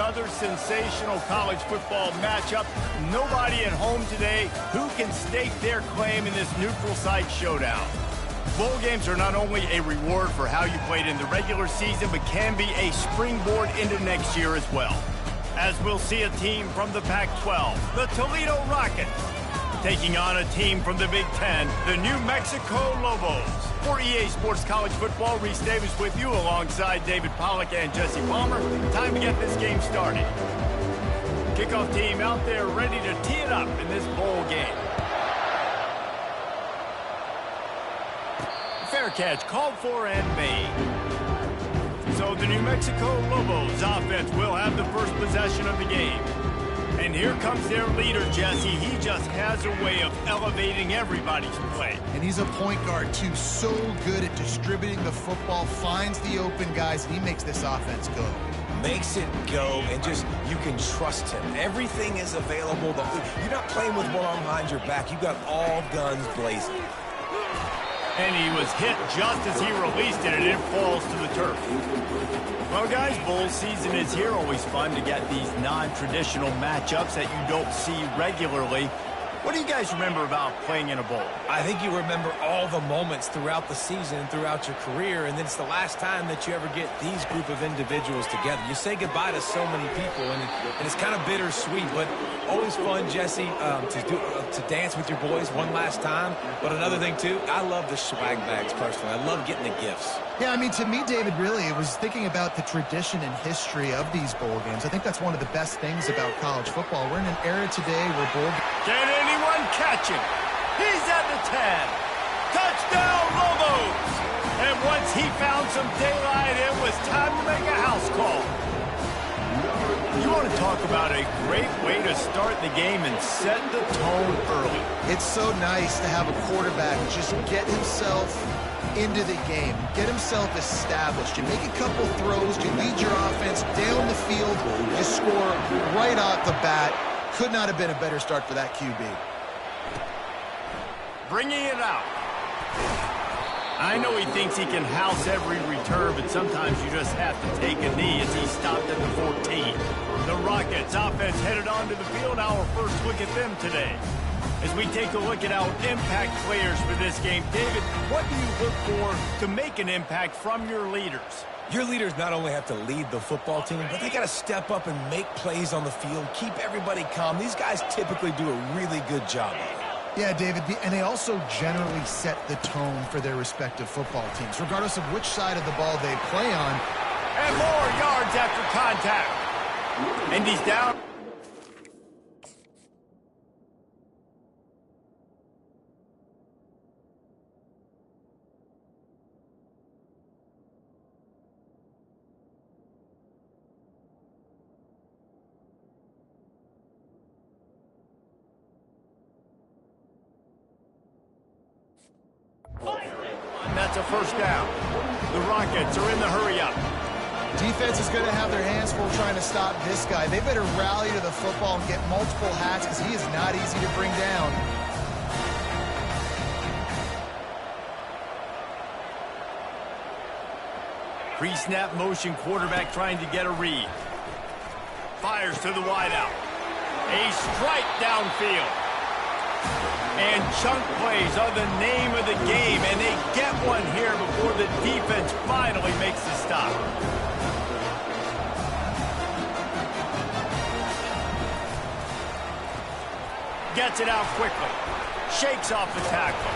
another sensational college football matchup. Nobody at home today who can stake their claim in this neutral site showdown. Bowl games are not only a reward for how you played in the regular season, but can be a springboard into next year as well. As we'll see a team from the Pac-12, the Toledo Rockets, taking on a team from the Big Ten, the New Mexico Lobos. For EA Sports College Football, Reese Davis with you alongside David Pollack and Jesse Palmer. Time to get this game started. Kickoff team out there ready to tee it up in this bowl game. Fair catch called for and made. So the New Mexico Lobos offense will have the first possession of the game. And here comes their leader, Jesse. He just has a way of elevating everybody's play. And he's a point guard, too. So good at distributing the football, finds the open guys, and he makes this offense go. Makes it go, and just, you can trust him. Everything is available. You're not playing with one arm behind your back. You've got all guns blazing. And he was hit just as he released it, and it falls to the turf. Well, guys, bowl season is here. Always fun to get these non-traditional matchups that you don't see regularly. What do you guys remember about playing in a bowl? I think you remember all the moments throughout the season and throughout your career, and then it's the last time that you ever get these group of individuals together. You say goodbye to so many people, and it's kind of bittersweet, but always fun, Jesse, to dance with your boys one last time. But another thing, too, I love the swag bags, personally. I love getting the gifts. Yeah, I mean, to me, David, really, it was thinking about the tradition and history of these bowl games. I think that's one of the best things about college football. We're in an era today where bowl games... Can anyone catch him? He's at the 10. Touchdown, Lobos! And once he found some daylight, it was time to make a house call. You want to talk about a great way to start the game and set the tone early. It's so nice to have a quarterback just get himself into the game, get himself established. You make a couple throws, you lead your offense down the field, you score right off the bat. Could not have been a better start for that QB. Bringing it out. I know he thinks he can house every return, but sometimes you just have to take a knee as he stopped at the 14. The Rockets offense headed onto the field. Our first look at them today. As we take a look at our impact players for this game, David, what do you look for to make an impact from your leaders? Your leaders not only have to lead the football team, but they got to step up and make plays on the field, keep everybody calm. These guys typically do a really good job of it. Yeah, David, and they also generally set the tone for their respective football teams, regardless of which side of the ball they play on. And more yards after contact. And he's down. That's a first down. The Rockets are in the hurry-up. Defense is going to have their hands full trying to stop this guy. They better rally to the football and get multiple hats because he is not easy to bring down. Pre-snap motion quarterback trying to get a read. Fires to the wideout. A strike downfield. And chunk plays are the name of the game, and they get one here before the defense finally makes the stop. Gets it out quickly. Shakes off the tackle.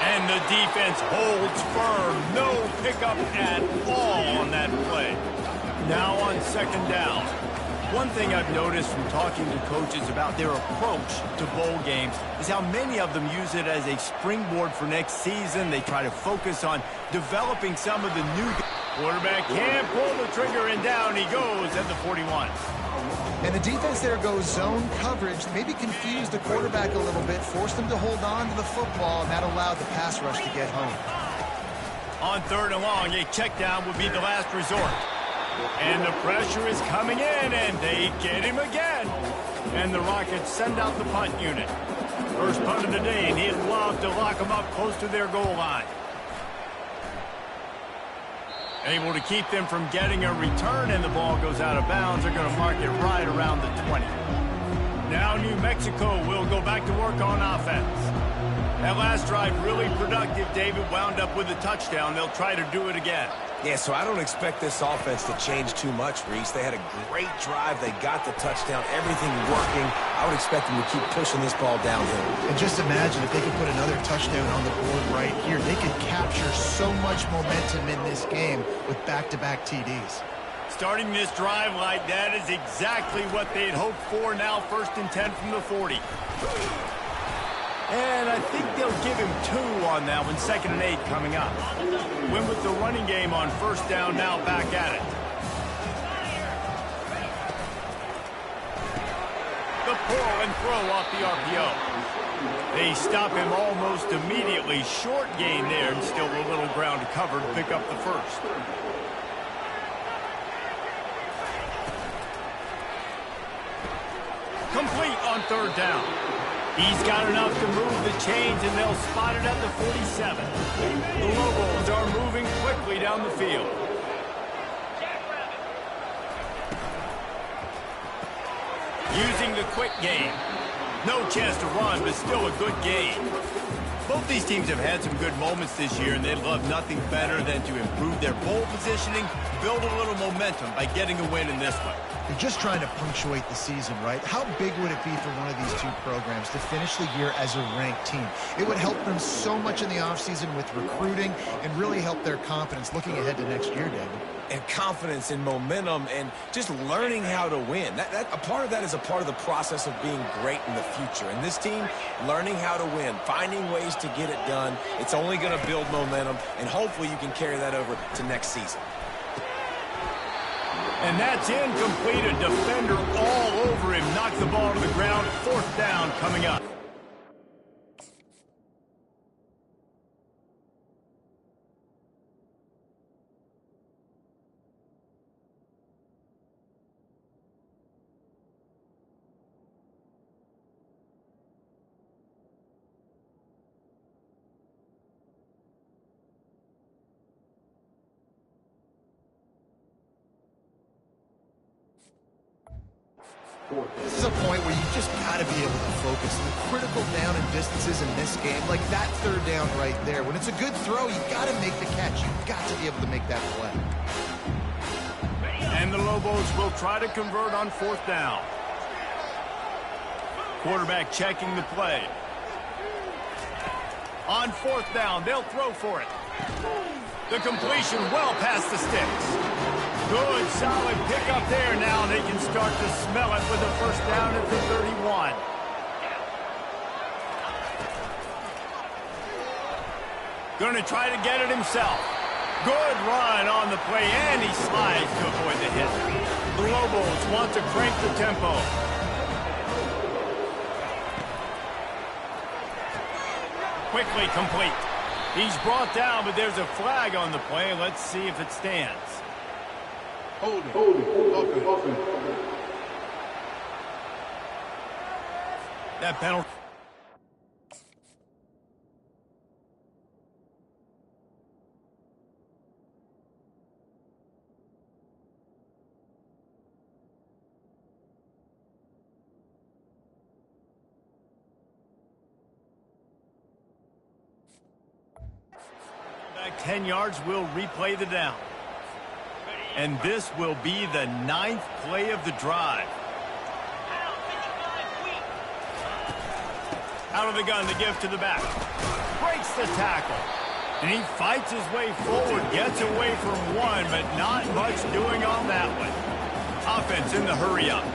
And the defense holds firm. No pickup at all on that play. Now on second down. One thing I've noticed from talking to coaches about their approach to bowl games is how many of them use it as a springboard for next season. They try to focus on developing some of the new... Quarterback can't pull the trigger, and down he goes at the 41. And the defense there goes zone coverage, maybe confused the quarterback a little bit, forced him to hold on to the football, and that allowed the pass rush to get home. On third and long, a check down would be the last resort. And the pressure is coming in, and they get him again. And the Rockets send out the punt unit. First punt of the day, and he'd love to lock them up close to their goal line. Able to keep them from getting a return, and the ball goes out of bounds. They're going to mark it right around the 20. Now New Mexico will go back to work on offense. That last drive really productive. David wound up with a touchdown. They'll try to do it again. Yeah, so I don't expect this offense to change too much, Reese. They had a great drive. They got the touchdown. Everything working. I would expect them to keep pushing this ball downhill. And just imagine if they could put another touchdown on the board right here. They could capture so much momentum in this game with back-to-back TDs. Starting this drive like that is exactly what they'd hoped for. Now 1st and 10 from the 40. And I think they'll give him 2 on that one. 2nd and 8 coming up. Win with the running game on 1st down, now back at it. The pull and throw off the RPO. They stop him almost immediately. Short gain there, and still a little ground covered to pick up the 1st. Complete on 3rd down. He's got enough to move the chains, and they'll spot it at the 47. The Lobos are moving quickly down the field. Using the quick game. No chance to run, but still a good game. Both these teams have had some good moments this year, and they'd love nothing better than to improve their bowl positioning, build a little momentum by getting a win in this one. You're just trying to punctuate the season, right? How big would it be for one of these two programs to finish the year as a ranked team? It would help them so much in the offseason with recruiting and really help their confidence looking ahead to next year, David. And confidence and momentum and just learning how to win. A part of that is a part of the process of being great in the future. And this team, learning how to win, finding ways to get it done, it's only going to build momentum, and hopefully you can carry that over to next season. And that's incomplete. A defender all over him. Knocked the ball to the ground. 4th down coming up. This is a point where you just got to be able to focus. The critical down and distances in this game, like that 3rd down right there. When it's a good throw, you got to make the catch. You've got to be able to make that play. And the Lobos will try to convert on 4th down. Quarterback checking the play. On 4th down, they'll throw for it. The completion well past the sticks. Good, solid pickup there now. They can start to smell it with a 1st down at the 31. Going to try to get it himself. Good run on the play, and he slides to avoid the hit. The Lobos want to crank the tempo. Quickly complete. He's brought down, but there's a flag on the play. Let's see if it stands. Hold it. Open. That penalty. Back 10 yards, will replay the down. And this will be the 9th play of the drive. Out of the gun, the give to the back. Breaks the tackle. And he fights his way forward, gets away from one, but not much doing on that one. Offense in the hurry-up.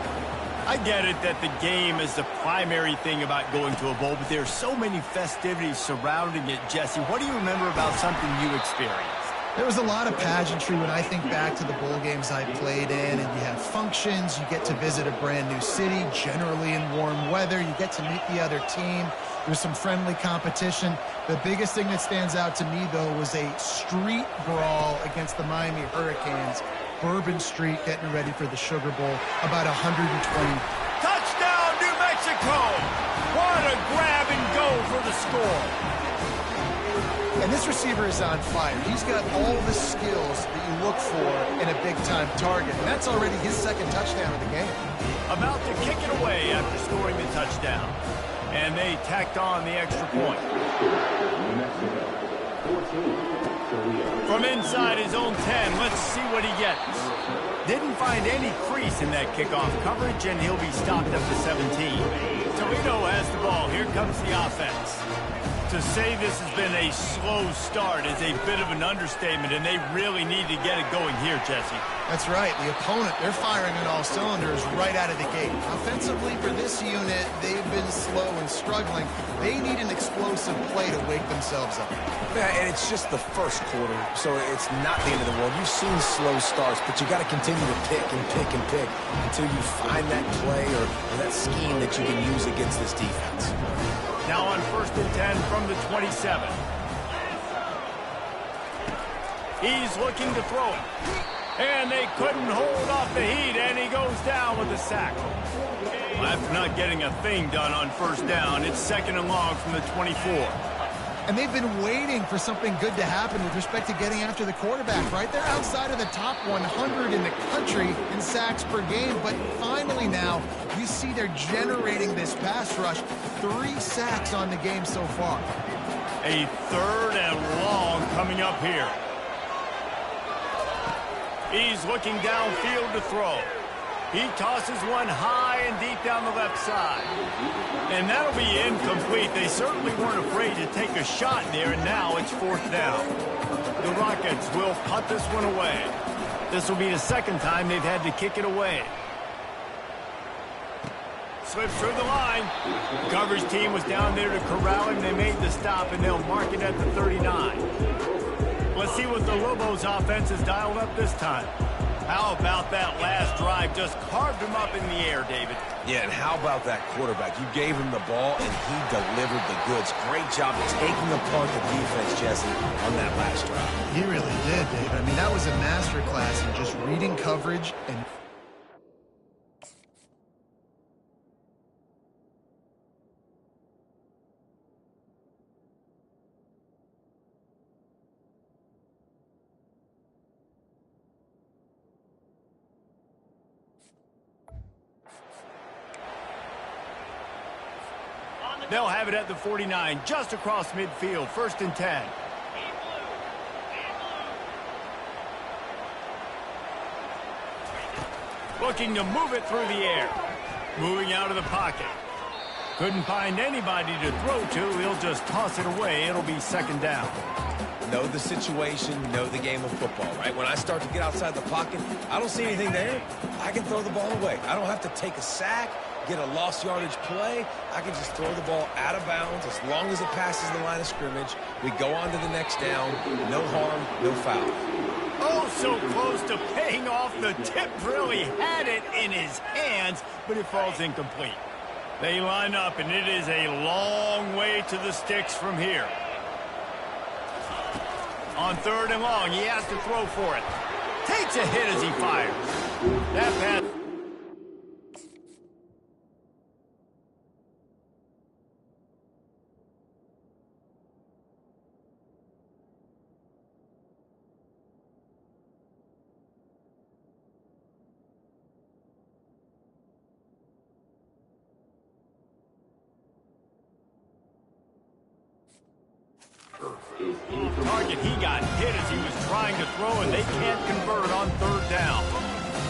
I get it that the game is the primary thing about going to a bowl, but there are so many festivities surrounding it. Jesse, what do you remember about something you experienced? There was a lot of pageantry when I think back to the bowl games I played in, and you have functions, you get to visit a brand new city, generally in warm weather, you get to meet the other team, there's some friendly competition. The biggest thing that stands out to me, though, was a street brawl against the Miami Hurricanes. Bourbon Street getting ready for the Sugar Bowl, about 120. Touchdown, New Mexico! What a grab and go for the score. And this receiver is on fire. He's got all the skills that you look for in a big-time target. And that's already his second touchdown of the game. About to kick it away after scoring the touchdown. And they tacked on the extra point. From inside his own 10, let's see what he gets. Didn't find any crease in that kickoff coverage, and he'll be stopped up to 17. Toledo has the ball. Here comes the offense. To say this has been a slow start is a bit of an understatement, and they really need to get it going here, Jesse. That's right. The opponent, they're firing on all cylinders right out of the gate. Offensively, for this unit, they've been slow and struggling. They need an explosive play to wake themselves up. Yeah, and it's just the first quarter, so it's not the end of the world. You've seen slow starts, but you got to continue to pick and pick and pick until you find that play or that scheme that you can use against this defense. Now on 1st and 10 from the 27. He's looking to throw it. And they couldn't hold off the heat, and he goes down with a sack. Well, after not getting a thing done on 1st down, it's 2nd and long from the 24. And they've been waiting for something good to happen with respect to getting after the quarterback, right? They're outside of the top 100 in the country in sacks per game, but finally now you see they're generating this pass rush. 3 sacks on the game so far. A 3rd and long coming up here. He's looking downfield to throw. He tosses one high and deep down the left side. And that'll be incomplete. They certainly weren't afraid to take a shot there, and now it's 4th down. The Rockets will punt this one away. This will be the 2nd time they've had to kick it away. Slips through the line. The coverage team was down there to corral him. They made the stop, and they'll mark it at the 39. Let's see what the Lobos offense has dialed up this time. How about that last drive? Just carved him up in the air, David. Yeah, and how about that quarterback? You gave him the ball, and he delivered the goods. Great job taking apart the defense, Jesse, on that last drive. He really did, David. I mean, that was a masterclass in just reading coverage and... They'll have it at the 49, just across midfield, 1st and 10. Looking to move it through the air. Moving out of the pocket. Couldn't find anybody to throw to. He'll just toss it away. It'll be 2nd down. Know the situation, know the game of football, right? When I start to get outside the pocket, I don't see anything there. I can throw the ball away. I don't have to take a sack, get a lost yardage play. I can just throw the ball out of bounds as long as it passes the line of scrimmage. We go on to the next down. No harm, no foul. Oh, so close to paying off. The tip really had it in his hands, but it falls incomplete. They line up, and it is a long way to the sticks from here. On 3rd and long, he has to throw for it. Takes a hit as he fires. That pass... Target, he got hit as he was trying to throw, and they can't convert on 3rd down.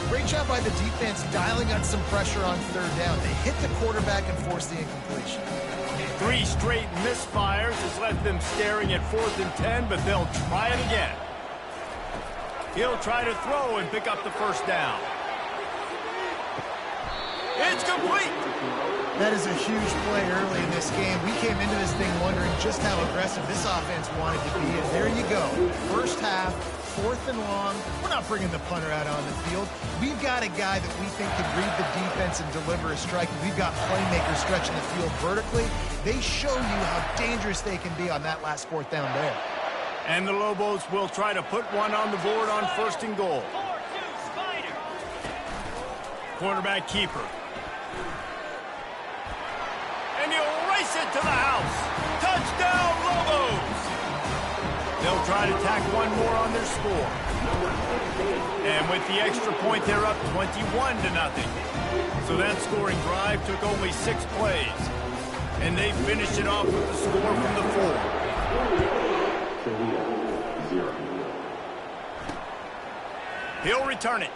Great job by the defense dialing on some pressure on 3rd down. They hit the quarterback and forced the incompletion. 3 straight misfires has left them staring at 4th and 10, but they'll try it again. He'll try to throw and pick up the 1st down. It's complete. That is a huge play early in this game. We came into this thing wondering just how aggressive this offense wanted to be, and there you go. 1st half, 4th and long. We're not bringing the punter out on the field. We've got a guy that we think can read the defense and deliver a strike. We've got playmakers stretching the field vertically. They show you how dangerous they can be on that last 4th down there. And the Lobos will try to put one on the board on 1st and goal. Quarterback keeper. And he'll race it to the house. Touchdown, Lobos! They'll try to tack one more on their score. And with the extra point, they're up 21-0. So that scoring drive took only 6 plays. And they finished it off with the score from the 4. He'll return it.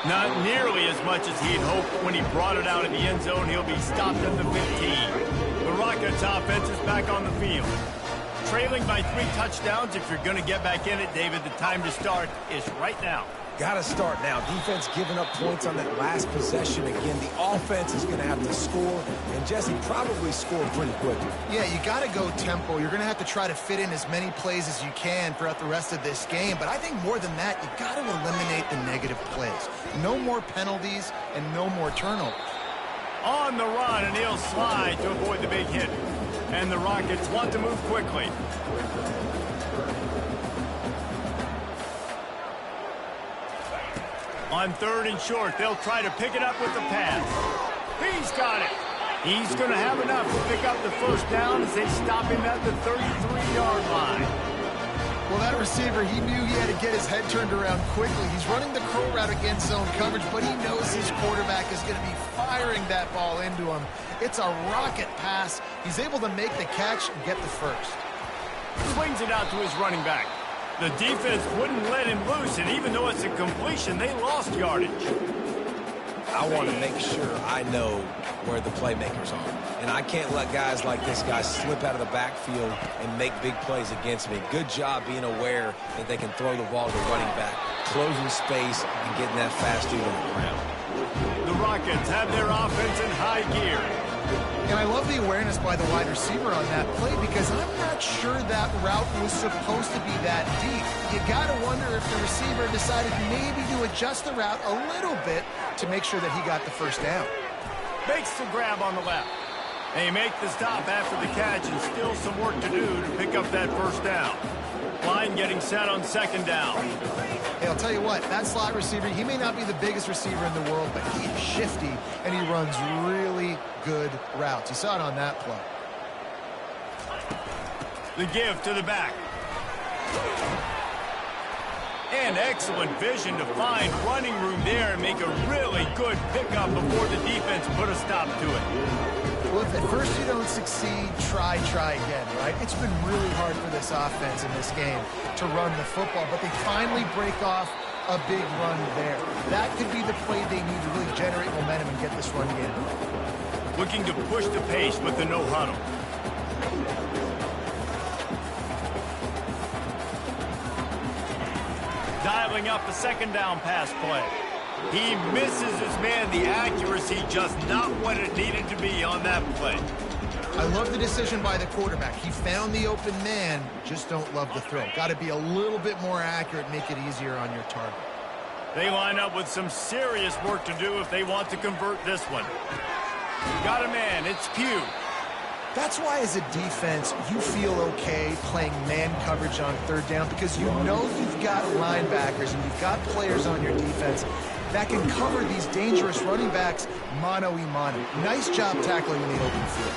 Not nearly as much as he'd hoped when he brought it out of the end zone. He'll be stopped at the 15. The Rockets offense is back on the field. Trailing by 3 touchdowns, if you're going to get back in it, David, the time to start is right now. Got to start now. Defense giving up points on that last possession. Again, the offense is going to have to score, and Jesse probably score pretty quickly. Yeah, you got to go tempo. You're going to have to try to fit in as many plays as you can throughout the rest of this game. But I think more than that, you got to eliminate the negative plays. No more penalties and no more turnovers. On the run, and he'll slide to avoid the big hit. And the Rockets want to move quickly. On 3rd and short, they'll try to pick it up with the pass. He's got it. He's going to have enough to pick up the first down as they stop him at the 33-yard line. Well, that receiver, he knew he had to get his head turned around quickly. He's running the crow route against zone coverage, but he knows his quarterback is going to be firing that ball into him. It's a rocket pass. He's able to make the catch and get the first. Swings it out to his running back. The defense wouldn't let him loose, and even though it's a completion, they lost yardage. I want to make sure I know where the playmakers are. And I can't let guys like this guy slip out of the backfield and make big plays against me. Good job being aware that they can throw the ball to the running back, closing space, and getting that fast dude on the ground. The Rockets have their offense in high gear. And I love the awareness by the wide receiver on that play because I'm not sure that route was supposed to be that deep. You got to wonder if the receiver decided maybe to adjust the route a little bit to make sure that he got the first down. Makes the grab on the left. They make the stop after the catch and still some work to do to pick up that first down. Line getting set on 2nd down. Hey, I'll tell you what, that slot receiver, he may not be the biggest receiver in the world, but he is shifty, and he runs really good routes. You saw it on that play. The give to the back. And excellent vision to find running room there and make a really good pickup before the defense put a stop to it. Well, if at first you don't succeed, try again, right? It's been really hard for this offense in this game to run the football, but they finally break off a big run there. That could be the play they need to really generate momentum and get this run game. Looking to push the pace with the no huddle. Dialing up a 2nd down pass play. He misses his man. The accuracy just not what it needed to be on that play. I love the decision by the quarterback. He found the open man, just don't love the throw. Got to be a little bit more accurate, make it easier on your target. They line up with some serious work to do if they want to convert this one. Got a man, it's Pugh. That's why as a defense, you feel okay playing man coverage on 3rd down because you know you've got linebackers and you've got players on your defense that can cover these dangerous running backs mano-a-mano. Nice job tackling in the open field.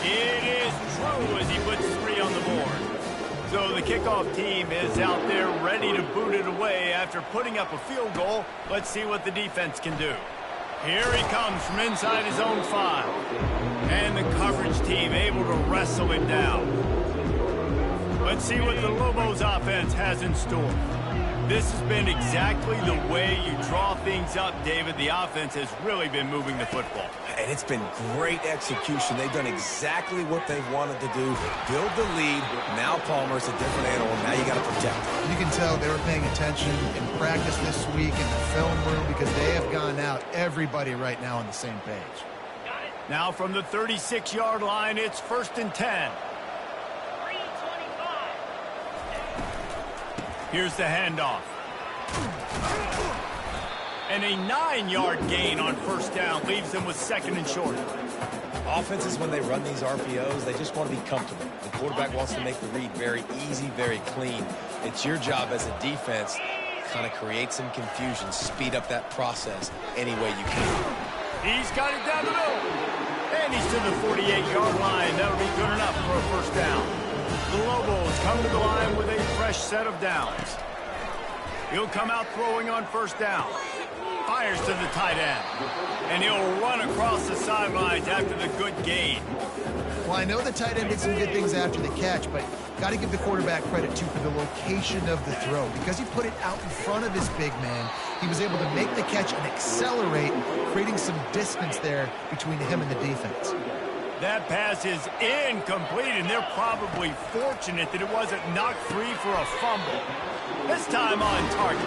It is true as he puts 3 on the board. So the kickoff team is out there ready to boot it away after putting up a field goal. Let's see what the defense can do. Here he comes from inside his own 5. And the coverage team able to wrestle it down. Let's see what the Lobos offense has in store. This has been exactly the way you draw things up, David. The offense has really been moving the football. And it's been great execution. They've done exactly what they've wanted to do. Build the lead. Now Palmer's a different animal. Now you got to protect him. You can tell they were paying attention in practice this week in the film room because they have gone out, everybody right now on the same page. Now from the 36-yard line, it's 1st and 10. Here's the handoff. And a 9-yard gain on 1st down leaves them with 2nd and short. Offenses, when they run these RPOs, they just want to be comfortable. The quarterback wants to make the read very easy, very clean. It's your job as a defense to kind of create some confusion, speed up that process any way you can. He's got it down the middle. And he's to the 48-yard line. That'll be good enough for a 1st down. The Lobos come to the line with a fresh set of downs. He'll come out throwing on first down. Fires to the tight end. And he'll run across the sidelines after the good gain. Well, I know the tight end did some good things after the catch, but got to give the quarterback credit, too, for the location of the throw. Because he put it out in front of his big man, he was able to make the catch and accelerate, creating some distance there between him and the defense. That pass is incomplete, and they're probably fortunate that it wasn't knocked free for a fumble. This time on target.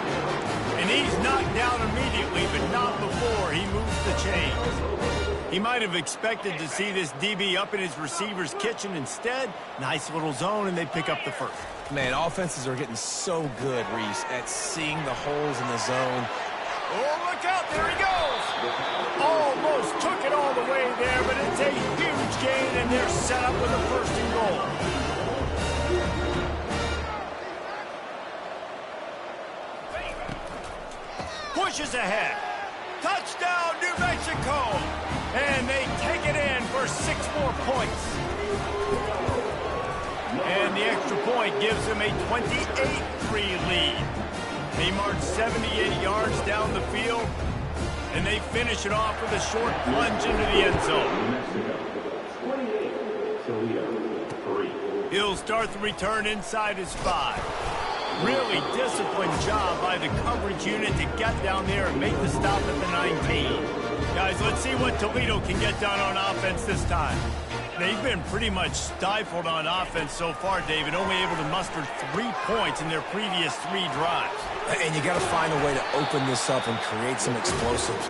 And he's knocked down immediately, but not before he moves the chains. He might have expected to see this DB up in his receiver's kitchen. Instead, nice little zone, and they pick up the first. Man, offenses are getting so good, Reese, at seeing the holes in the zone. Oh, look out, there he goes! Almost took it all the way there, but it's a huge gain, and they're set up with a first and goal. Pushes ahead. Touchdown, New Mexico! And they take it in for 6 more points. And the extra point gives them a 28-3 lead. They march 78 yards down the field, and they finish it off with a short plunge into the end zone. He'll start the return inside his 5. Really disciplined job by the coverage unit to get down there and make the stop at the 19. Guys, let's see what Toledo can get done on offense this time. They've been pretty much stifled on offense so far, David, only able to muster 3 points in their previous 3 drives. And you got to find a way to open this up and create some explosives.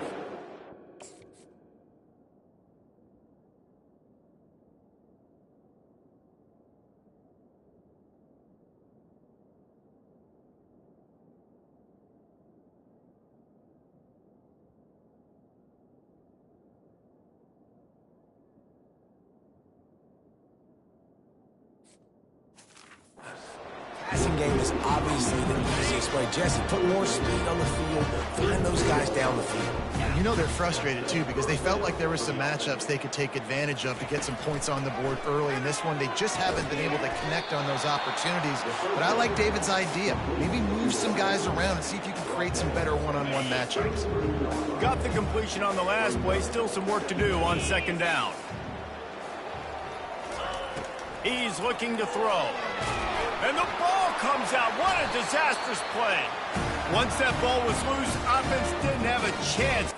Passing game is obviously the easiest way. Jesse, put more speed on the field, find those guys down the field. You know they're frustrated, too, because they felt like there were some matchups they could take advantage of to get some points on the board early. In this one, they just haven't been able to connect on those opportunities. But I like David's idea. Maybe move some guys around and see if you can create some better one-on-one matchups. Got the completion on the last play. Still some work to do on second down. He's looking to throw. And the ball comes out. What a disastrous play. Once that ball was loose, offense didn't have a chance.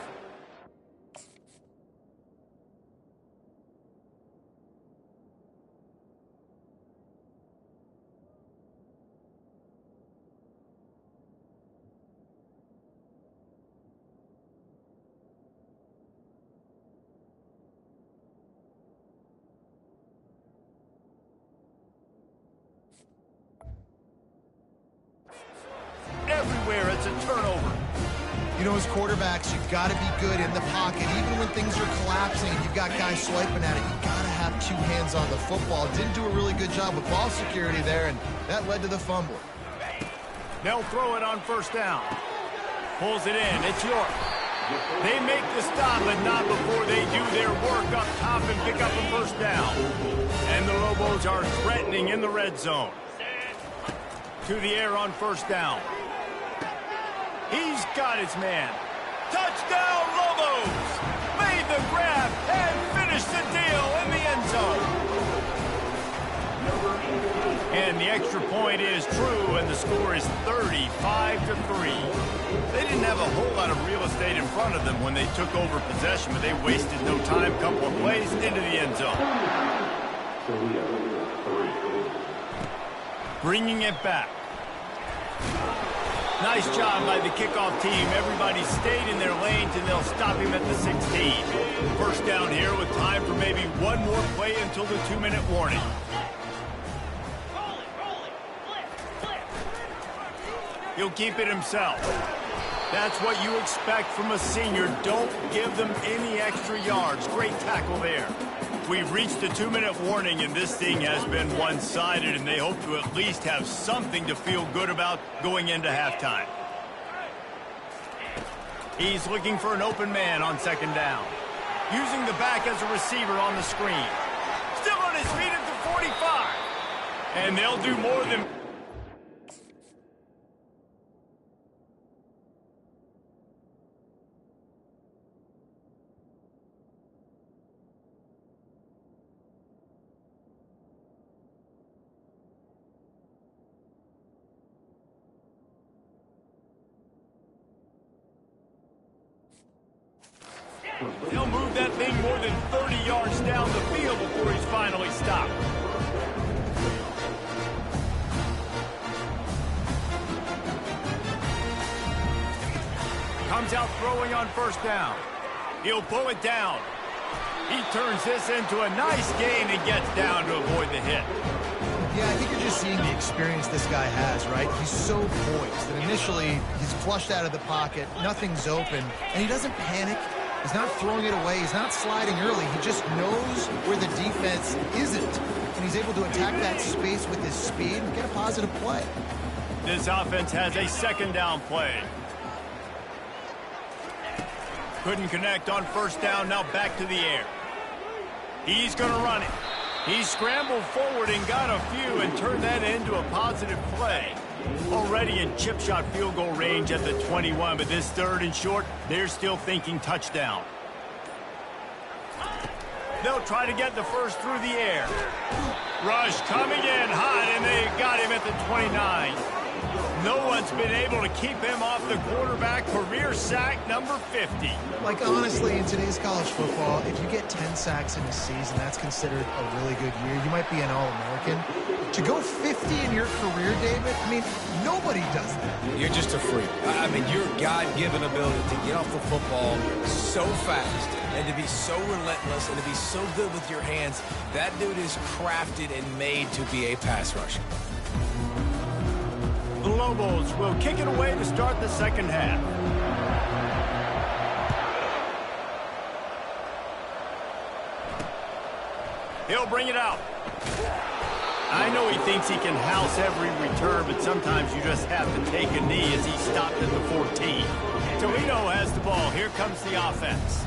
Everywhere, it's a turnover. You know, as quarterbacks, you've got to be good in the pocket. Even when things are collapsing and you've got guys swiping at it, you've got to have 2 hands on the football. Didn't do a really good job with ball security there, and that led to the fumble. They'll throw it on first down. Pulls it in. It's York. They make the stop, but not before they do their work up top and pick up a first down. And the Lobos are threatening in the red zone. To the air on first down. He's got his man. Touchdown, Lobos! Made the grab and finished the deal in the end zone. And the extra point is true, and the score is 35-3. They didn't have a whole lot of real estate in front of them when they took over possession, but they wasted no time. Couple of plays into the end zone. Bringing it back. Nice job by the kickoff team. Everybody stayed in their lanes, and they'll stop him at the 16. First down here with time for maybe one more play until the 2-minute warning. He'll keep it himself. That's what you expect from a senior. Don't give them any extra yards. Great tackle there. We've reached the 2-minute warning, and this thing has been one-sided, and they hope to at least have something to feel good about going into halftime. He's looking for an open man on second down. Using the back as a receiver on the screen. Still on his feet at the 45. And they'll do more than... He'll move that thing more than 30 yards down the field before he's finally stopped. Comes out throwing on first down. He'll pull it down. He turns this into a nice gain and gets down to avoid the hit. Yeah, I think you're just seeing the experience this guy has, right? He's so poised that initially he's flushed out of the pocket, nothing's open, and he doesn't panic. He's not throwing it away. He's not sliding early. He just knows where the defense isn't, and he's able to attack that space with his speed and get a positive play. This offense has a second down play. Couldn't connect on first down, now back to the air. He's going to run it. He scrambled forward and got a few and turned that into a positive play. Already in chip shot field goal range at the 21, but this third and short, they're still thinking touchdown. They'll try to get the first through the air. Rush coming in hot, and they got him at the 29. No one's been able to keep him off the quarterback. Career sack number 50. Like, honestly, in today's college football, if you get 10 sacks in a season, that's considered a really good year. You might be an All-American. To go 50 in your career, David, I mean, nobody does that. You're just a freak. I mean, your God-given ability to get off the football so fast and to be so relentless and to be so good with your hands, that dude is crafted and made to be a pass rusher. The Lobos will kick it away to start the second half. He'll bring it out. I know he thinks he can house every return, but sometimes you just have to take a knee as he stopped at the 14. Toledo has the ball. Here comes the offense.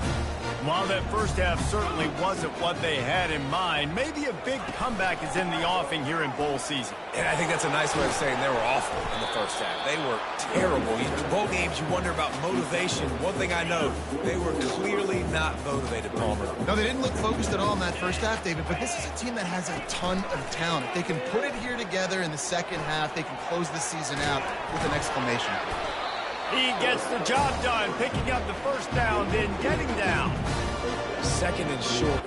While that first half certainly wasn't what they had in mind, maybe a big comeback is in the offing here in bowl season. And I think that's a nice way of saying they were awful in the first half. They were terrible. In bowl games, you wonder about motivation. One thing I know, they were clearly not motivated, Palmer. No, they didn't look focused at all in that first half, David, but this is a team that has a ton of talent. If they can put it here together in the second half, they can close the season out with an exclamation. He gets the job done, picking up the first down, then getting down. Second and short.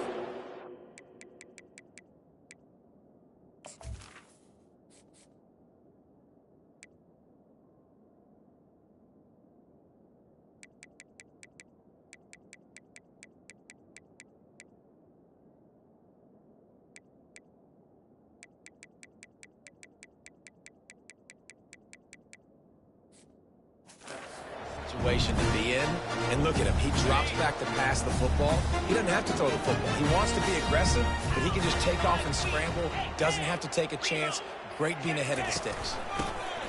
Situation to be in, and look at him. He drops back to pass the football. He doesn't have to throw the football. He wants to be aggressive, but he can just take off and scramble. Doesn't have to take a chance. Great being ahead of the sticks.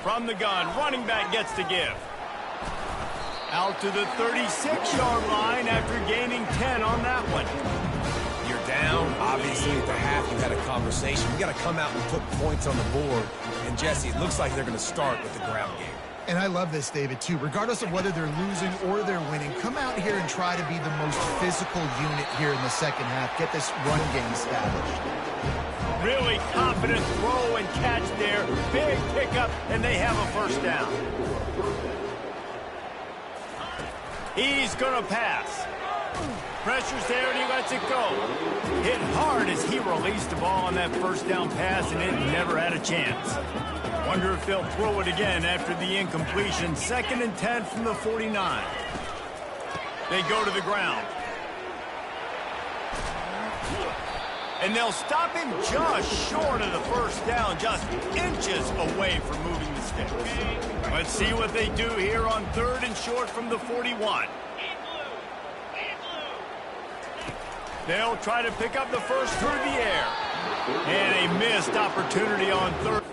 From the gun, running back gets to give. Out to the 36-yard line after gaining 10 on that one. You're down. Obviously, at the half, you had a conversation. We got to come out and put points on the board. And, Jesse, it looks like they're going to start with the ground game. And I love this, David, too. Regardless of whether they're losing or they're winning, come out here and try to be the most physical unit here in the second half. Get this run game established. Really confident throw and catch there. Big pickup, and they have a first down. He's going to pass. Pressure's there, and he lets it go. Hit hard as he released the ball on that first down pass, and it never had a chance. Wonder if they'll throw it again after the incompletion. 2nd and 10 from the 49. They go to the ground. And they'll stop him just short of the first down, just inches away from moving the sticks. Let's see what they do here on 3rd and short from the 41. They'll try to pick up the first through the air. And a missed opportunity on 3rd.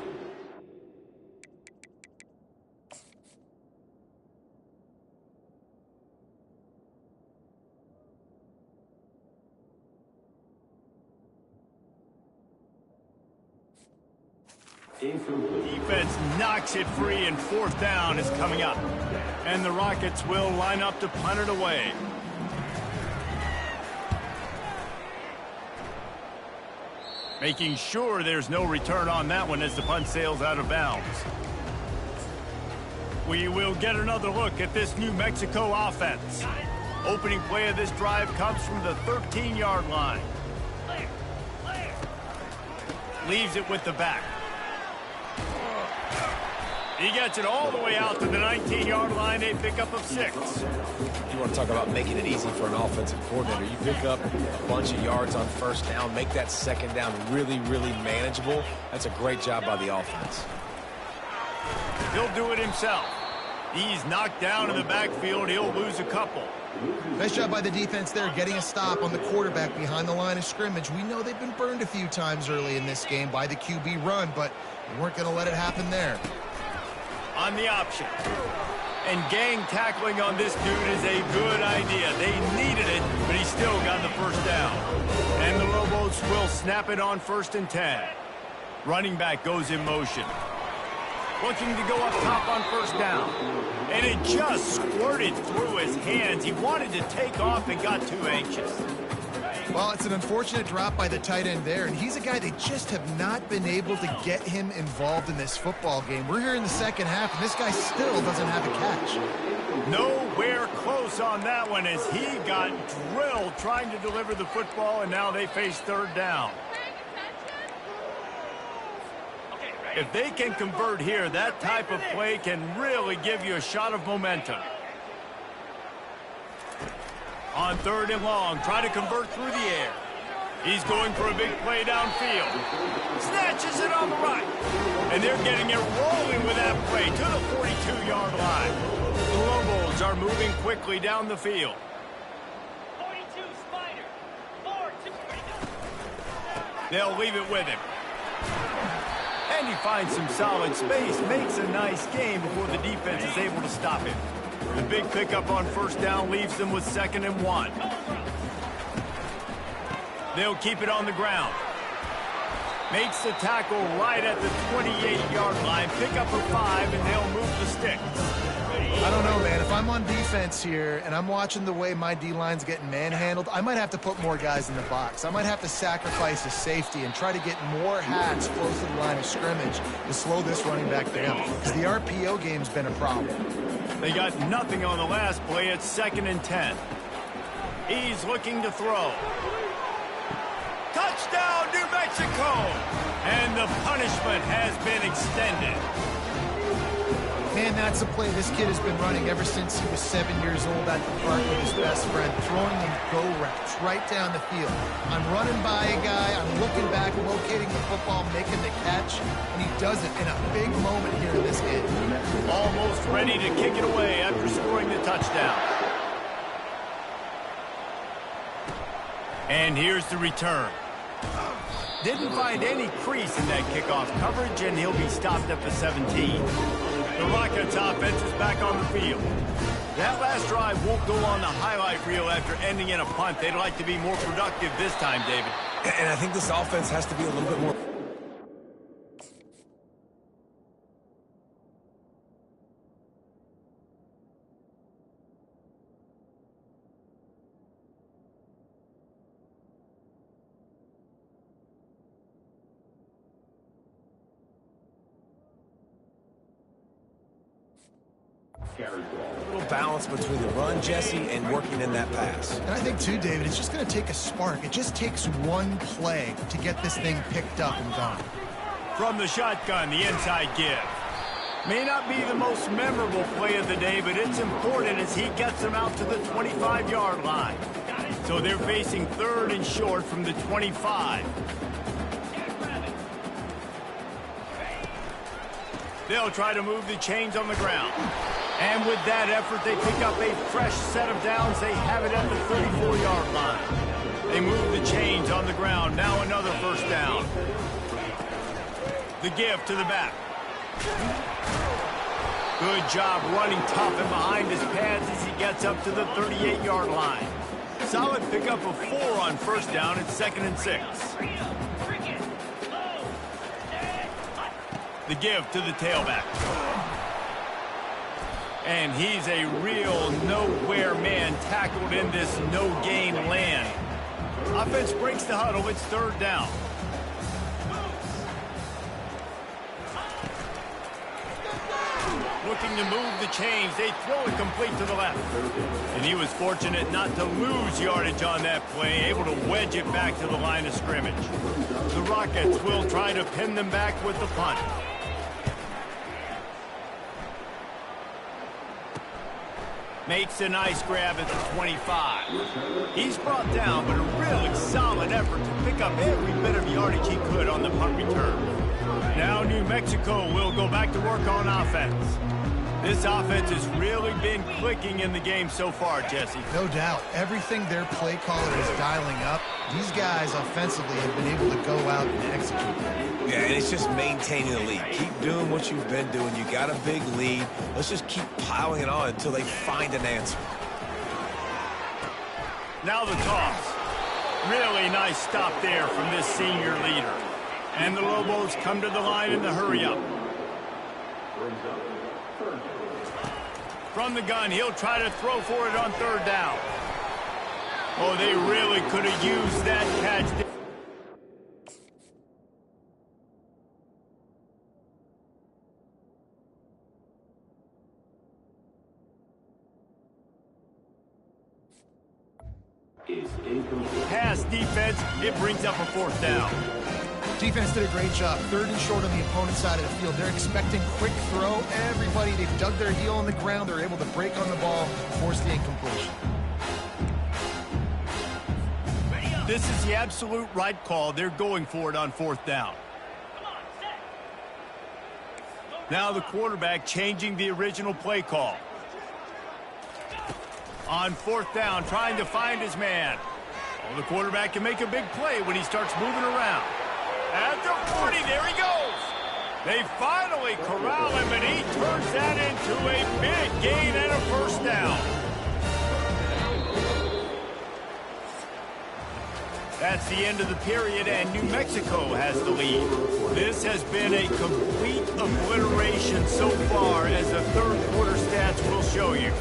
Defense knocks it free, and fourth down is coming up. And the Rockets will line up to punt it away. Making sure there's no return on that one as the punt sails out of bounds. We will get another look at this New Mexico offense. Opening play of this drive comes from the 13-yard line. Leaves it with the back. He gets it all the way out to the 19-yard line, a pickup of 6. You want to talk about making it easy for an offensive coordinator. You pick up a bunch of yards on first down, make that second down really, really manageable. That's a great job by the offense. He'll do it himself. He's knocked down in the backfield. He'll lose a couple. Nice job by the defense there, getting a stop on the quarterback behind the line of scrimmage. We know they've been burned a few times early in this game by the QB run, but we weren't going to let it happen there. On the option. And gang tackling on this dude is a good idea. They needed it, but he still got the first down. And the Lobos will snap it on 1st and 10. Running back goes in motion. Looking to go up top on first down. And it just squirted through his hands. He wanted to take off and got too anxious. Well, it's an unfortunate drop by the tight end there, and he's a guy they just have not been able to get him involved in this football game. We're here in the second half, and this guy still doesn't have a catch. Nowhere close on that one as he got drilled trying to deliver the football, and now they face third down. If they can convert here, that type of play can really give you a shot of momentum. On 3rd and long, try to convert through the air. He's going for a big play downfield. Snatches it on the right. And they're getting it rolling with that play to the 42-yard line. The Lobos are moving quickly down the field. 42 Spider. 4-2. They'll leave it with him. And he finds some solid space, makes a nice game before the defense is able to stop him. The big pickup on first down leaves them with 2nd and 1. They'll keep it on the ground. Makes the tackle right at the 28-yard line. Pick up a 5, and they'll move the sticks. I don't know, man. If I'm on defense here and I'm watching the way my D-line's getting manhandled, I might have to put more guys in the box. I might have to sacrifice a safety and try to get more hats close to the line of scrimmage to slow this running back down, because the RPO game's been a problem. They got nothing on the last play. It's 2nd and 10. He's looking to throw. Touchdown, New Mexico! And the punishment has been extended. Man, that's a play this kid has been running ever since he was 7 years old at the park with his best friend, throwing them go routes right down the field. I'm running by a guy, I'm looking back, locating the football, making the catch, and he does it in a big moment here in this game. Almost ready to kick it away after scoring the touchdown. And here's the return. Didn't find any crease in that kickoff coverage, and he'll be stopped at the 17. The Rockets offense is back on the field. That last drive won't go on the highlight reel after ending in a punt. They'd like to be more productive this time, David. And I think this offense has to be a little bit more... A little balance between the run, Jesse, and working in that pass. And I think, too, David, it's just going to take a spark. It just takes one play to get this thing picked up and gone. From the shotgun, the inside give. May not be the most memorable play of the day, but it's important as he gets them out to the 25-yard line. So they're facing 3rd and short from the 25. They'll try to move the chains on the ground. And with that effort, they pick up a fresh set of downs. They have it at the 34-yard line. They move the chains on the ground. Now another first down. The give to the back. Good job running tough and behind his pads as he gets up to the 38-yard line. Solid pickup of 4 on first down. It's 2nd and 6. The give to the tailback. And he's a real nowhere man tackled in this no-gain land. Offense breaks the huddle. It's third down. Looking to move the chains. They throw it complete to the left. And he was fortunate not to lose yardage on that play, able to wedge it back to the line of scrimmage. The Rockets will try to pin them back with the punt. Makes a nice grab at the 25. He's brought down, but a really solid effort to pick up every bit of yardage he could on the punt return. Now New Mexico will go back to work on offense. This offense has really been clicking in the game so far, Jesse. No doubt. Everything their play caller is dialing up, these guys offensively have been able to go out and execute. Yeah, and it's just maintaining the lead. Keep doing what you've been doing. You got a big lead. Let's just keep piling it on until they find an answer. Now the toss. Really nice stop there from this senior leader. And the Lobos come to the line in the hurry-up. From the gun, he'll try to throw for it on third down. Oh, they really could have used that catch. Pass defense, it brings up a fourth down. Defense did a great job. Third and short on the opponent's side of the field. They're expecting quick throw. Everybody, they've dug their heel on the ground. They're able to break on the ball, force the incompletion. This is the absolute right call. They're going for it on fourth down. Now the quarterback changing the original play call. On fourth down, trying to find his man. Oh, the quarterback can make a big play when he starts moving around. At the 40, there he goes. They finally corral him, and he turns that into a big gain and a first down. That's the end of the period, and New Mexico has the lead. This has been a complete obliteration so far, as the third quarter stats will show you.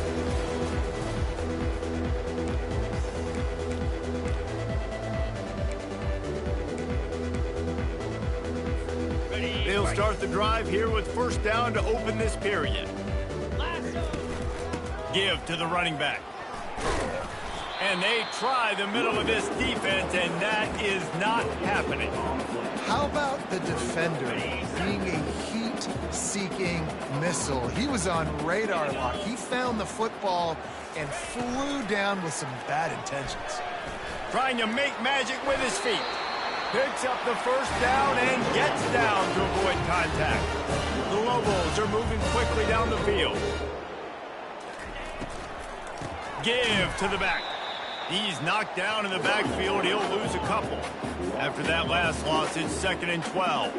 They'll start the drive here with first down to open this period. Give to the running back. And they try the middle of this defense, and that is not happening. How about the defender being a heat-seeking missile? He was on radar lock. He found the football and flew down with some bad intentions. Trying to make magic with his feet. Picks up the first down and gets down to avoid contact. The Lobos are moving quickly down the field. Give to the back. He's knocked down in the backfield. He'll lose a couple. After that last loss, it's 2nd and 12.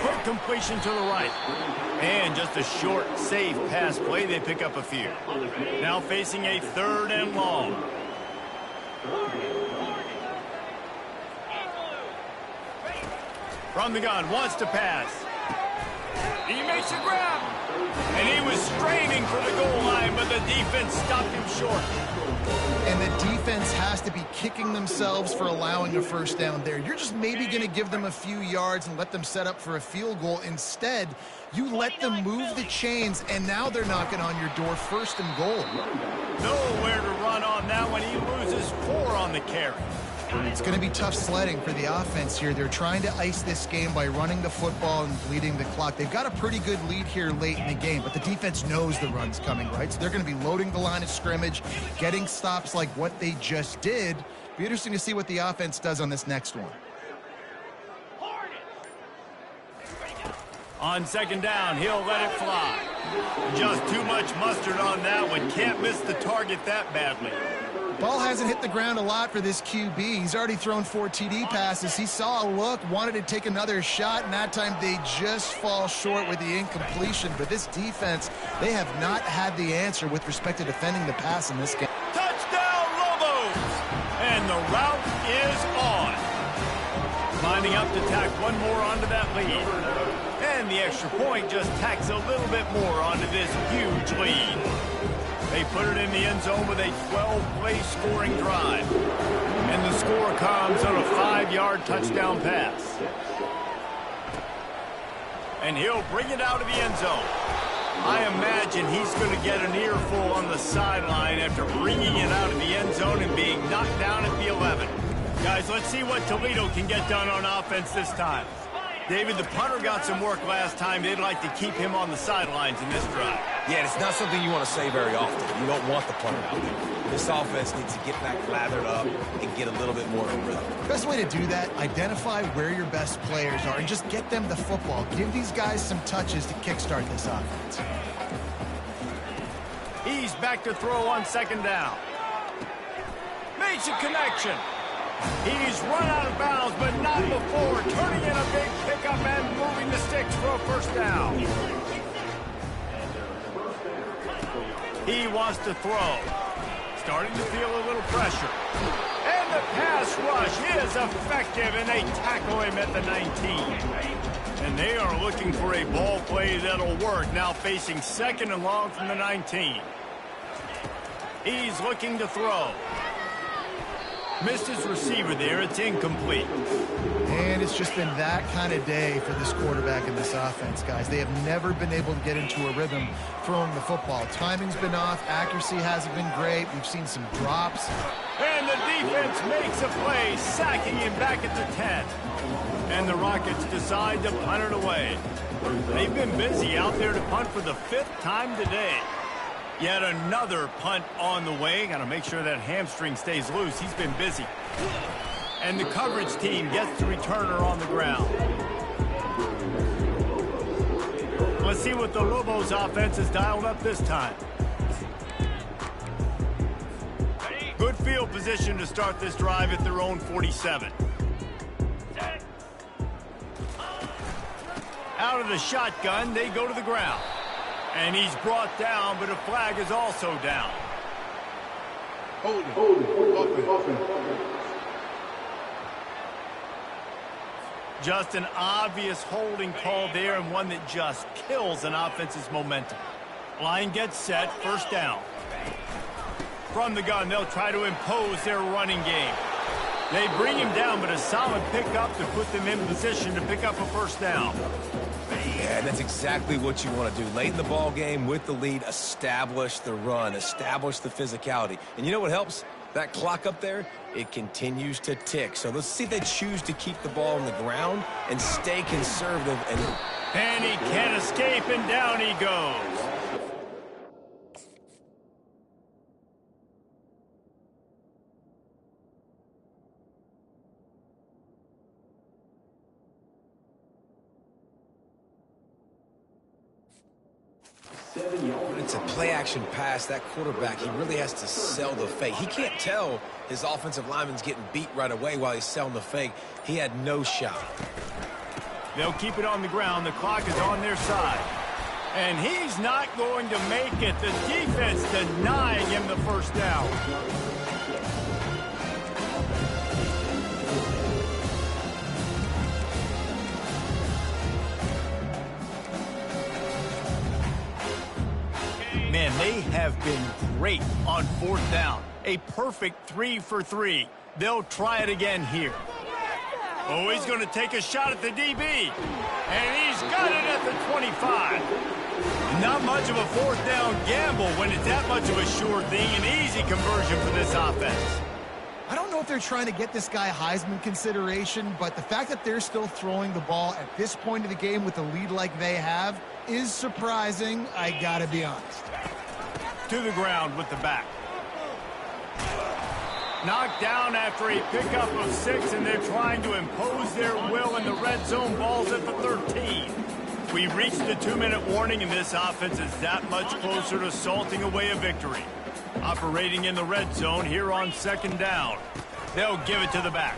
Quick completion to the right. And just a short, safe pass play. They pick up a few. Now facing a 3rd and long. From the gun, wants to pass. He makes a grab. And he was straining for the goal line, but the defense stopped him short. And the defense has to be kicking themselves for allowing a first down there. You're just maybe going to give them a few yards and let them set up for a field goal. Instead, you let them move the chains, and now they're knocking on your door, 1st and goal. Nowhere to run on that one. He loses 4 on the carry. It's going to be tough sledding for the offense here. They're trying to ice this game by running the football and bleeding the clock. They've got a pretty good lead here late in the game, but the defense knows the run's coming, right? So they're going to be loading the line of scrimmage, getting stops like what they just did. Be interesting to see what the offense does on this next one. On 2nd down, he'll let it fly. Just too much mustard on that one. Can't miss the target that badly. Ball hasn't hit the ground a lot for this QB. He's already thrown 4 TD passes. He saw a look, wanted to take another shot, and that time they just fall short with the incompletion. But this defense, they have not had the answer with respect to defending the pass in this game. Touchdown, Lobos! And the route enough to tack one more onto that lead. And the extra point just tacks a little bit more onto this huge lead. They put it in the end zone with a 12-play scoring drive. And the score comes on a 5-yard touchdown pass. And he'll bring it out of the end zone. I imagine he's going to get an earful on the sideline after bringing it out of the end zone and being knocked down at the 11. Guys, let's see what Toledo can get done on offense this time. David, the punter got some work last time. They'd like to keep him on the sidelines in this drive. Yeah, it's not something you want to say very often. You don't want the punter out there. This offense needs to get back lathered up and get a little bit more of a rhythm. Best way to do that, identify where your best players are and just get them the football. Give these guys some touches to kickstart this offense. He's back to throw on second down. Makes a connection. He's run out of bounds, but not before turning in a big pickup and moving the sticks for a first down. He wants to throw. Starting to feel a little pressure. And the pass rush is effective, and they tackle him at the 19. And they are looking for a ball play that'll work, now facing second and long from the 19. He's looking to throw. Missed his receiver there. It's incomplete. And it's just been that kind of day for this quarterback in this offense, guys. They have never been able to get into a rhythm throwing the football. Timing's been off. Accuracy hasn't been great. We've seen some drops. And the defense makes a play, sacking him back at the 10. And the Rockets decide to punt it away. They've been busy out there to punt for the 5th time today. Yet another punt on the way. Got to make sure that hamstring stays loose. He's been busy. And the coverage team gets the returner on the ground. Let's see what the Lobos offense is dialed up this time. Good field position to start this drive at their own 47. Out of the shotgun, they go to the ground. And he's brought down, but a flag is also down. Hold it. Open. Just an obvious holding call there, and one that just kills an offense's momentum. Line gets set, first down. From the gun, they'll try to impose their running game. They bring him down, but a solid pickup to put them in position to pick up a first down. Yeah, that's exactly what you want to do. Late in the ball game with the lead, establish the run, establish the physicality. And you know what helps? That clock up there, it continues to tick. So let's see if they choose to keep the ball on the ground and stay conservative. And he can't escape, and down he goes. When it's a play-action pass, that quarterback, he really has to sell the fake. He can't tell his offensive lineman's getting beat right away while he's selling the fake. He had no shot. They'll keep it on the ground. The clock is on their side. And he's not going to make it. The defense denying him the first down. Man, they have been great on 4th down. A perfect 3 for 3. They'll try it again here. Oh, he's going to take a shot at the DB. And he's got it at the 25. Not much of a 4th down gamble when it's that much of a sure thing. An easy conversion for this offense. I don't know if they're trying to get this guy Heisman consideration, but the fact that they're still throwing the ball at this point of the game with a lead like they have is surprising, I gotta be honest. To the ground with the back. Knocked down after a pickup of 6, and they're trying to impose their will in the red zone. Balls at the 13. We reached the 2-minute warning, and this offense is that much closer to salting away a victory. Operating in the red zone here on 2nd down. They'll give it to the back.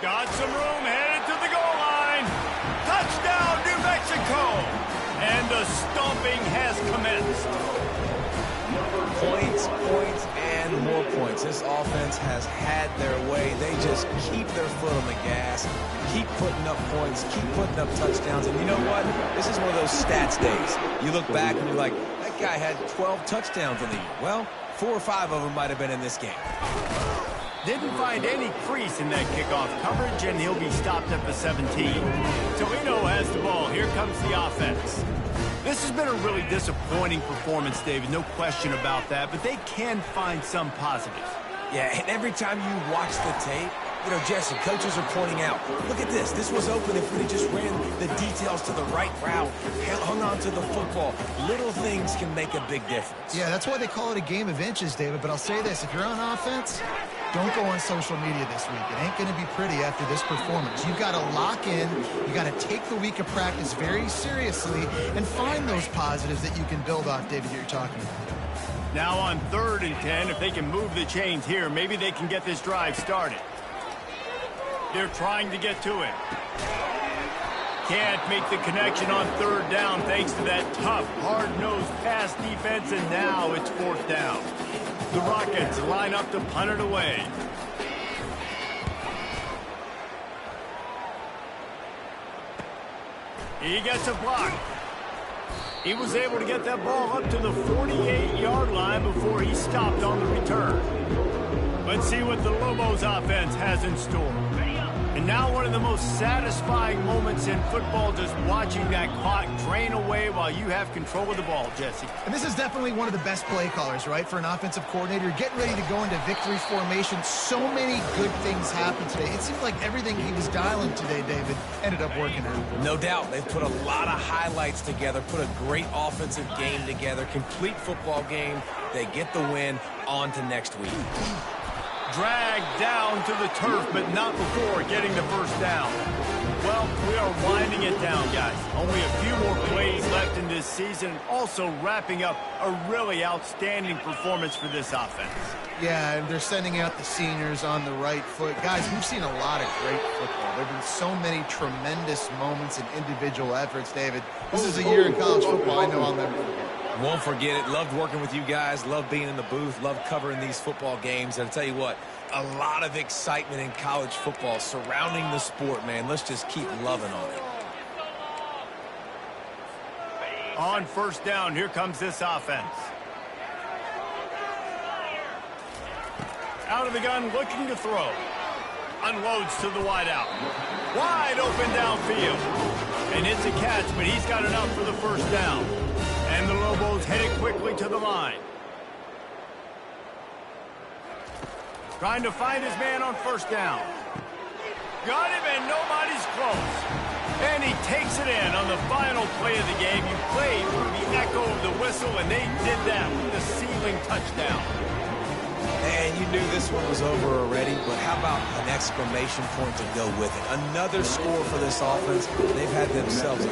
Got some room, headed to the goal line. Touchdown, New Mexico! And the stomping has commenced. Points, and find more points. This offense has had their way. They just keep their foot on the gas, keep putting up points, keep putting up touchdowns. And you know what? This is one of those stats days. You look back and you're like, that guy had 12 touchdowns on the year. Well, 4 or 5 of them might have been in this game. Didn't find any crease in that kickoff coverage, and he'll be stopped at the 17. Toledo has the ball. Here comes the offense. This has been a really disappointing performance, David. No question about that, but they can find some positives. Yeah, and every time you watch the tape, you know, Jesse, coaches are pointing out, look at this. This was open if we just ran the details to the right route, hung on to the football. Little things can make a big difference. Yeah, that's why they call it a game of inches, David. But I'll say this, if you're on offense, don't go on social media this week. It ain't going to be pretty after this performance. You've got to lock in. You got to take the week of practice very seriously and find those positives that you can build off, David, that you're talking about. Now on 3rd and 10, if they can move the chains here, maybe they can get this drive started. They're trying to get to it. Can't make the connection on 3rd down thanks to that tough, hard-nosed pass defense, and now it's 4th down. The Rockets line up to punt it away. He gets a block. He was able to get that ball up to the 48-yard line before he stopped on the return. Let's see what the Lobos offense has in store. And now one of the most satisfying moments in football, just watching that clock drain away while you have control of the ball, Jesse. And this is definitely one of the best play callers, right, for an offensive coordinator. Getting ready to go into victory formation. So many good things happened today. It seemed like everything he was dialing today, David, ended up working out. No doubt. They've put a lot of highlights together, put a great offensive game together, complete football game. They get the win. On to next week. Dragged down to the turf, but not before getting the first down. Well, we are winding it down, guys. Only a few more plays left in this season. Also wrapping up a really outstanding performance for this offense. Yeah, and they're sending out the seniors on the right foot. Guys, we've seen a lot of great football. There have been so many tremendous moments and individual efforts, David. This is a year in college football I know I'll never forget. Won't forget it. Loved working with you guys. Loved being in the booth. Loved covering these football games. And I'll tell you what, a lot of excitement in college football surrounding the sport, man. Let's just keep loving on it. On 1st down, here comes this offense. Out of the gun, looking to throw. Unloads to the wideout. Wide open downfield. And it's a catch, but he's got enough for the 1st down. And the Lobos headed quickly to the line. Trying to find his man on 1st down. Got him, and nobody's close. And he takes it in on the final play of the game. You played through the echo of the whistle, and they did that with the ceiling touchdown. And you knew this one was over already, but how about an exclamation point to go with it? Another score for this offense. They've had themselves